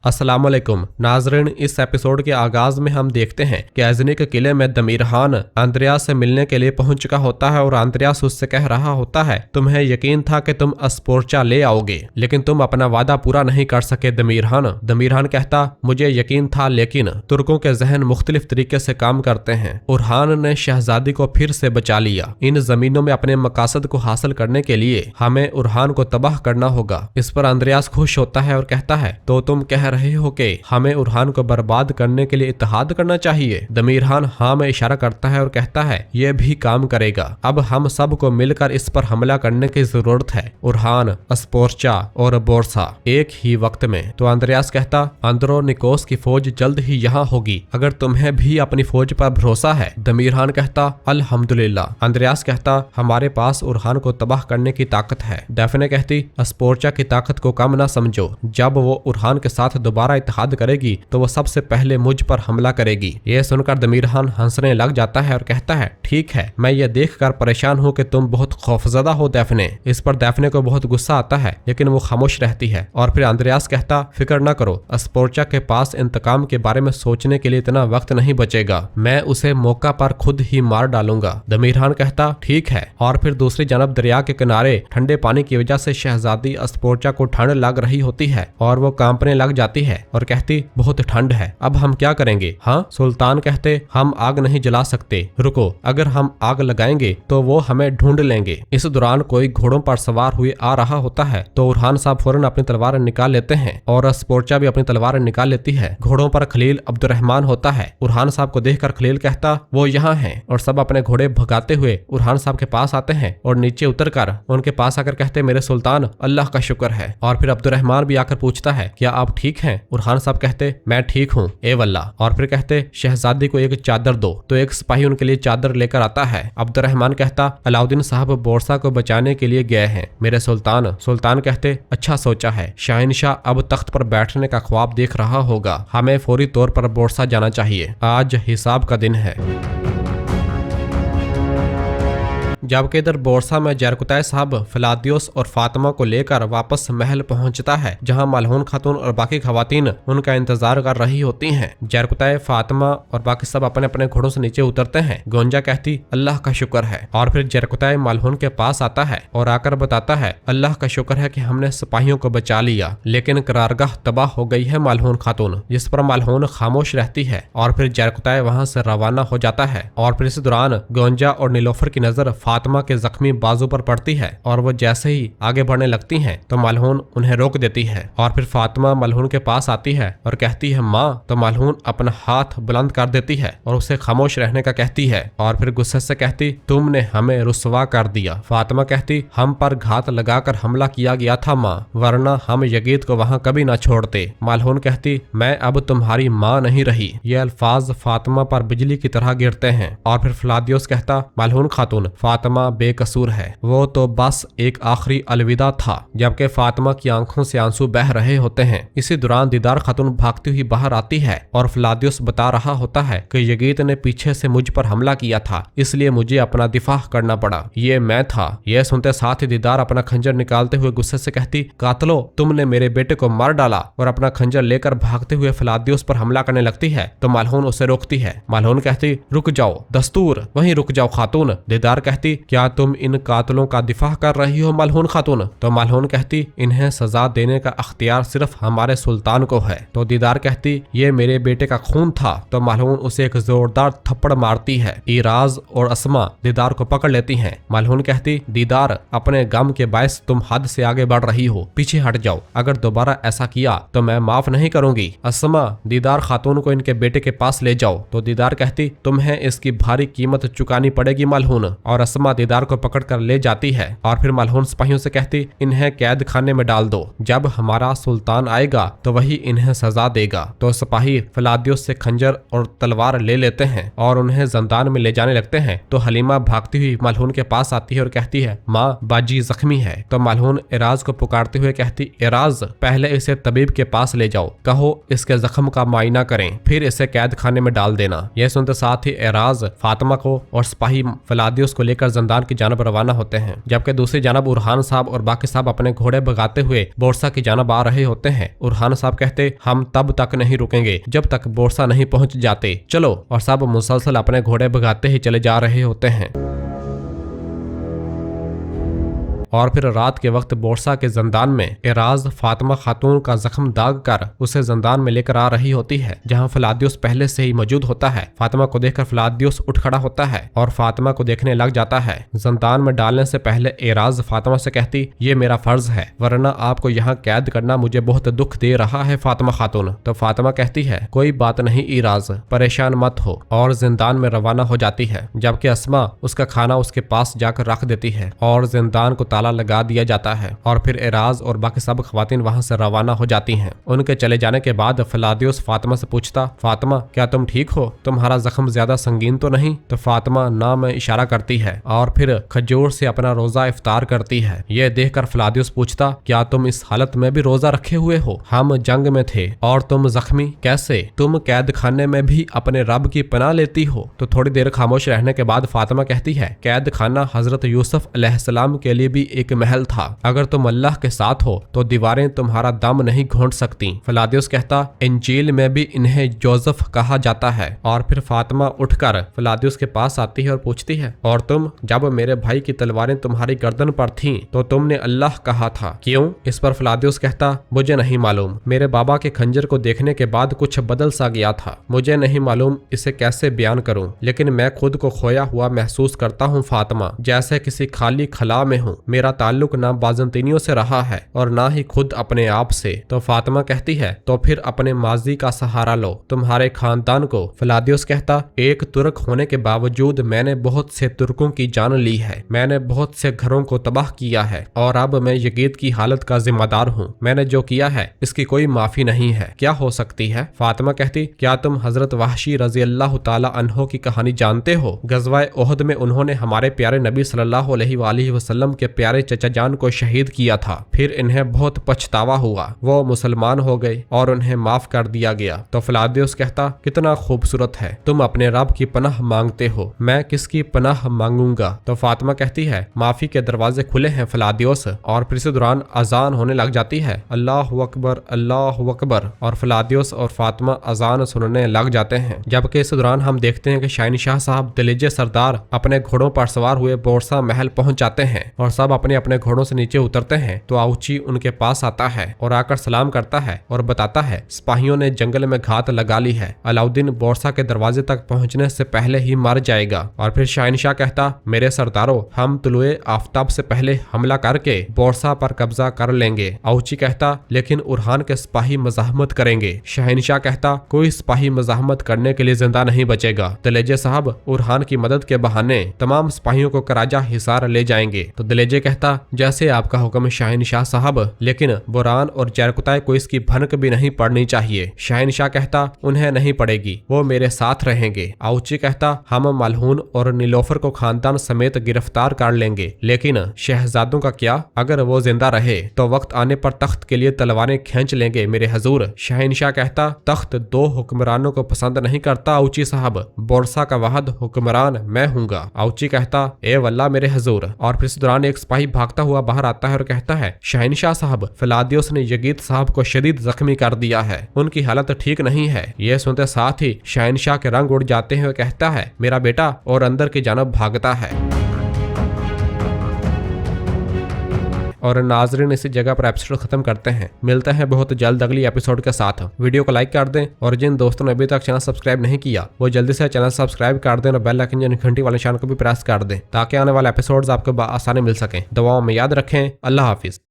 अस्सलामुअलैकुम नाजरीन, इस एपिसोड के आगाज में हम देखते हैं कि अजनी के किले में दमीरहान आंद्रियास से मिलने के लिए पहुंच चुका होता है और आंद्रियास उससे कह रहा होता है, तुम्हें यकीन था कि तुम अस्पोर्चा ले आओगे, लेकिन तुम अपना वादा पूरा नहीं कर सके दमीरहान कहता, मुझे यकीन था, लेकिन तुर्कों के जहन मुख्तलिफ तरीके से काम करते हैं। उरहान ने शहजादी को फिर से बचा लिया। इन जमीनों में अपने मकासद को हासिल करने के लिए हमें उरहान को तबाह करना होगा। इस पर आंद्रियास खुश होता है और कहता है, तो तुम कह रहे हो कि हमें उरहान को बर्बाद करने के लिए इत्तेहाद करना चाहिए। दमीरहान हाँ में इशारा करता है और कहता है, यह भी काम करेगा। अब हम सब को मिलकर इस पर हमला करने की जरूरत है। उरहान, अस्पोर्चा और बोर्सा एक ही वक्त में। तो आंद्रियास कहता, आंद्रोनिकोस की फौज जल्द ही यहाँ होगी। अगर तुम्हें भी अपनी फौज पर भरोसा है। दमीरहान कहता, अल्हम्दुलिल्लाह। आंद्रियास कहता, हमारे पास उरहान को तबाह करने की ताकत है। डेफने कहती, अस्पोर्चा की ताकत को कम ना समझो। जब वो उरहान के साथ दोबारा इत्तेहाद करेगी तो वो सबसे पहले मुझ पर हमला करेगी। ये सुनकर दमीरहान हंसने लग जाता है और कहता है, ठीक है, मैं ये देखकर परेशान हूँ कि तुम बहुत खौफजदा हो डेफने। इस पर डेफने को बहुत गुस्सा आता है, लेकिन वो खामोश रहती है। और फिर आंद्रियास कहता, फिक्र न करो, अस्पोर्चा के पास इंतकाम के बारे में सोचने के लिए इतना वक्त नहीं बचेगा। मैं उसे मौका पर खुद ही मार डालूंगा। दमीरहान कहता, ठीक है। और फिर दूसरी जानब दरिया के किनारे ठंडे पानी की वजह से शहजादी अस्पोर्चा को ठंड लग रही होती है और वो कांपने लग जाती है और कहती, बहुत ठंड है, अब हम क्या करेंगे? हाँ, सुल्तान कहते, हम आग नहीं जला सकते। रुको, अगर हम आग लगाएंगे तो वो हमें ढूंढ लेंगे। इस दौरान कोई घोड़ों पर सवार हुए आ रहा होता है तो उरहान साहब फौरन अपनी तलवार निकाल लेते हैं और अस्पोर्चा भी अपनी तलवार निकाल लेती है। घोड़ों पर खलील अब्दुर्रहमान होता है। उरहान साहब को देखकर खलील कहता, वो यहाँ हैं। और सब अपने घोड़े भगाते हुए उरहान साहब के पास आते हैं और नीचे उतरकर उनके पास आकर कहते, मेरे सुल्तान, अल्लाह का शुक्र है। और फिर अब्दुर्रहमान भी आकर पूछता है, क्या आप ठीक हैं? उरहान साहब कहते, मैं ठीक हूँ ए वल्ला। और फिर कहते, शहजादी को एक चादर दो। तो एक सिपाही उनके लिए चादर लेकर आता है। अब्दुर्रहमान कहता, अलाउद्दीन साहब बोरसा को बचाने के लिए गए हैं मेरे सुल्तान। सुल्तान कहते, अच्छा सोचा है, शहंशाह अब तख्त पर बैठने का ख्वाब देख रहा होगा। हमें फौरी तौर पर बोरसा जाना चाहिए, आज हिसाब का दिन है। जबकि इधर बोरसा में जरकुतै साहब फिलादियोस और फातिमा को लेकर वापस महल पहुंचता है, जहां मलहून खातून और बाकी खवातीन उनका इंतजार कर रही होती हैं। जरकुतै, फातिमा और बाकी सब अपने अपने घोड़ों से नीचे उतरते हैं। गोंजा कहती, अल्लाह का शुक्र है। और फिर जरकुतै मलहून के पास आता है और आकर बताता है, अल्लाह का शुक्र है कि हमने सिपाहियों को बचा लिया, लेकिन करारगाह तबाह हो गई है मलहून खातून। जिस पर मलहून खामोश रहती है। और फिर जरकुतै वहां से रवाना हो जाता है। और फिर इस दौरान गोंजा और नीलोफर की नजर फातिमा के जख्मी बाजू पर पड़ती है और वो जैसे ही आगे बढ़ने लगती हैं तो मलहून उन्हें रोक देती है। और फिर फातिमा मलहून के पास आती है और कहती है, माँ। तो मलहून अपना हाथ बुलंद कर देती है और उसे खामोश रहने का कहती है। और फिर गुस्से से कहती, तुमने हमें रुस्वा कर दिया। फातिमा कहती, हम पर घात लगाकर हमला किया गया था माँ, वरना हम यगीद को वहाँ कभी ना छोड़ते। मलहून कहती, मैं अब तुम्हारी माँ नहीं रही। ये अल्फाज फातिमा पर बिजली की तरह गिरते हैं। और फिर फिलादियोस कहता, मलहून खातून, फातिमा बेकसूर है, वो तो बस एक आखिरी अलविदा था। जबकि फातिमा की आंखों से आंसू बह रहे होते हैं। इसी दौरान दीदार खातून भागती हुई बाहर आती है और फिलादियोस बता रहा होता है कि यगीद ने पीछे से मुझ पर हमला किया था, इसलिए मुझे अपना दिफा करना पड़ा, ये मैं था। यह सुनते साथ ही दीदार अपना खंजर निकालते हुए गुस्से से कहती, कातलो, तुमने मेरे बेटे को मार डाला। और अपना खंजर लेकर भागते हुए फिलादियोस पर हमला करने लगती है तो मलहून उसे रोकती है। मलहून कहती, रुक जाओ दस्तूर, वहीं रुक जाओ खातून। दीदार कहती, क्या तुम इन कातलों का दिफा कर रही हो मलहून खातून? तो मलहून कहती, इन्हें सजा देने का अख्तियार सिर्फ हमारे सुल्तान को है। तो दीदार कहती, ये मेरे बेटे का खून था। तो मलहून उसे एक जोरदार थप्पड़ मारती है। इराज और अस्मा दीदार को पकड़ लेती हैं। मलहून कहती, दीदार, अपने गम के बायस तुम हद से आगे बढ़ रही हो, पीछे हट जाओ, अगर दोबारा ऐसा किया तो मैं माफ नहीं करूंगी। अस्मा, दीदार खातून को इनके बेटे के पास ले जाओ। तो दीदार कहती, तुम्हें इसकी भारी कीमत चुकानी पड़ेगी मलहून। और अस्मा दीदार को पकड़ कर ले जाती है। और फिर मलहून सिपाहियों से कहती, इन्हें कैद खाने में डाल दो, जब हमारा सुल्तान आएगा तो वही इन्हें सजा देगा। तो सिपाही फिलादियोस से खंजर और तलवार ले लेते हैं और उन्हें जंदान में ले जाने लगते हैं। तो हलीमा भागती हुई मलहून के पास आती है और कहती है, माँ, बाजी जख्मी है। तो मलहून एराज को पुकारते हुए कहती, एराज, पहले इसे तबीब के पास ले जाओ, कहो इसके जख्म का मायना करें, फिर इसे कैद खाने में डाल देना। यह सुनते साथ ही एराज फातिमा को और सिपाही फिलादियोस को लेकर लेकर जंदान की जानब रवाना होते हैं, जबकि दूसरी जानब उरहान साहब और बाकी साहब अपने घोड़े भगाते हुए बोरसा की जानब आ रहे होते हैं। उरहान साहब कहते, हम तब तक नहीं रुकेंगे जब तक बोरसा नहीं पहुंच जाते, चलो। और सब मुसलसल अपने घोड़े भगाते ही चले जा रहे होते हैं। और फिर रात के वक्त बोरसा के जंदान में एराज फातिमा खातून का जख्म दाग कर उसे जंदान में लेकर आ रही होती है, जहां फलादियुस पहले से ही मौजूद होता है। फातिमा को देखकर फलादियुस उठ खड़ा होता है और फातिमा को देखने लग जाता है। जंदान में डालने से पहले एराज फातिमा से कहती, ये मेरा फर्ज है, वरना आपको यहाँ कैद करना मुझे बहुत दुख दे रहा है फातिमा खातून। तो फातिमा कहती है, कोई बात नहीं एराज, परेशान मत हो, और जिंदान में रवाना हो जाती है। जबकि अस्मा उसका खाना उसके पास जाकर रख देती है और जिंदान को ताला लगा दिया जाता है। और फिर एराज और बाकी सब खवातीन वहां से रवाना हो जाती हैं। उनके चले जाने के बाद फलादियुस फातिमा से पूछता, फातिमा क्या तुम ठीक हो? तुम्हारा जख्म ज्यादा संगीन तो नहीं? तो फातिमा ना में इशारा करती है और फिर खजूर से अपना रोजा इफ्तार करती है। यह देखकर फलादियुस पूछता, क्या तुम इस हालत में भी रोजा रखे हुए हो? हम जंग में थे और तुम जख्मी कैसे? तुम कैद खाने में भी अपने रब की पनाह लेती हो? तो थोड़ी देर खामोश रहने के बाद फातिमा कहती है, कैद खाना हजरत यूसुफ अलैहिस्सलाम के लिए भी एक महल था। अगर तुम अल्लाह के साथ हो तो दीवारें तुम्हारा दम नहीं घोंट सकती। फलादियुस कहता, इंजील में भी इन्हें जोसेफ कहा जाता है। और फिर फातिमा उठकर फलादियुस के पास आती है और पूछती है, और तुम, जब मेरे भाई की तलवारें तुम्हारी गर्दन पर थीं तो तुमने अल्लाह कहा था, क्यों? इस पर फलादियुस कहता, मुझे नहीं मालूम, मेरे बाबा के खंजर को देखने के बाद कुछ बदल सा गया था। मुझे नहीं मालूम इसे कैसे बयान करूं, लेकिन मैं खुद को खोया हुआ महसूस करता हूँ फातिमा, जैसे किसी खाली खला में हूँ। मेरा ताल्लुक ना बाजंतीनियों से रहा है और ना ही खुद अपने आप से। तो फातिमा कहती है, तो फिर अपने माजी का सहारा लो, तुम्हारे खानदान को। फलादियुस कहता, एक तुर्क होने के बावजूद मैंने बहुत से तुर्कों की जान ली है, मैंने बहुत से घरों को तबाह किया है और अब मैं यजीद की हालत का जिम्मेदार हूँ। मैंने जो किया है इसकी कोई माफी नहीं है। क्या हो सकती है? फातिमा कहती, क्या तुम हजरत वहशी रजी अल्लाह ताला अन्हो की कहानी जानते हो? गज़वाए ओहद में उन्होंने हमारे प्यारे नबी सल्लल्लाहु अलैहि वसल्लम के प्यारे चचा जान को शहीद किया था। फिर इन्हें बहुत पछतावा हुआ, वो मुसलमान हो गए और उन्हें माफ कर दिया गया। तो फलादियुस कहता, कितना खूबसूरत है, तुम अपने रब की पनाह मांगते हो, मैं किसकी पनाह मांगूंगा? तो फातिमा कहती है, माफी के दरवाजे खुले हैं फलादियुस। और फिर इस दौरान अजान होने लग जाती है, अल्लाहु अकबर अल्लाहु अकबर, और फलादियुस और फातिमा अजान सुनने लग जाते हैं। जबकि इस दौरान हम देखते हैं कि शहनशाह साहब दिलेजे सरदार अपने घोड़ों पर सवार हुए बोरसा महल पहुंच जाते हैं और सब अपने अपने घोड़ों से नीचे उतरते हैं। तो आउची उनके पास आता है और आकर सलाम करता है और बताता है, सिपाहियों ने जंगल में घात लगा ली है, अलाउद्दीन बोरसा के दरवाजे तक पहुंचने से पहले ही मर जाएगा। और फिर शहनशाह कहता, मेरे सरदारों, हम तुलुए आफताब से पहले हमला करके बोरसा पर कब्जा कर लेंगे। आउची कहता, लेकिन उरहान के सिपाही मज़ाहमत करेंगे। शहनशाह कहता, कोई सिपाही मज़ाहमत करने के लिए जिंदा नहीं बचेगा। दिलेजे साहब उरहान की मदद के बहाने तमाम सिपाहियों को कराजा हिसार ले जाएंगे। तो दिलेजे कहता, जैसे आपका हुक्म शहनशाह साहब, लेकिन बुरान और जरकुताय को इसकी भनक भी नहीं पड़नी चाहिए। शहनशाह कहता, उन्हें नहीं पड़ेगी, वो मेरे साथ रहेंगे। आउची कहता, हम मलहून और नीलोफर को खानदान समेत गिरफ्तार कर लेंगे, लेकिन शहजादों का क्या? अगर वो जिंदा रहे तो वक्त आने पर तख्त के लिए तलवारें खींच लेंगे मेरे हजूर। शहनशाह कहता, तख्त दो हुक्मरानों को पसंद नहीं करता आउची साहब, बोरसा का वाहद हुक्मरान मैं हूँगा। आउची कहता, ए वल्लाह मेरे हजूर। और फिर इस दौरान एक सिपाही भागता हुआ बाहर आता है और कहता है, शहनशाह साहब, फलादियुस ने यजीद साहब को शदीद जख्मी कर दिया है, उनकी हालत ठीक नहीं है। यह सुनते साथ ही शहनशाह के रंग उड़ जाते हैं और कहता है, मेरा बेटा, और अंदर की जानब भागता है। और नाजरीन, इसी जगह पर एपिसोड खत्म करते हैं। मिलते हैं बहुत जल्द अगली एपिसोड के साथ। वीडियो को लाइक कर दें और जिन दोस्तों ने अभी तक चैनल सब्सक्राइब नहीं किया वो जल्दी से चैनल सब्सक्राइब कर दें और बेल आइकन घंटी वाले निशान को भी प्रेस कर दें ताकि आने वाले एपिसोड्स आपको आसानी मिल सकें। दुआओं में याद रखें। अल्लाह हाफिज।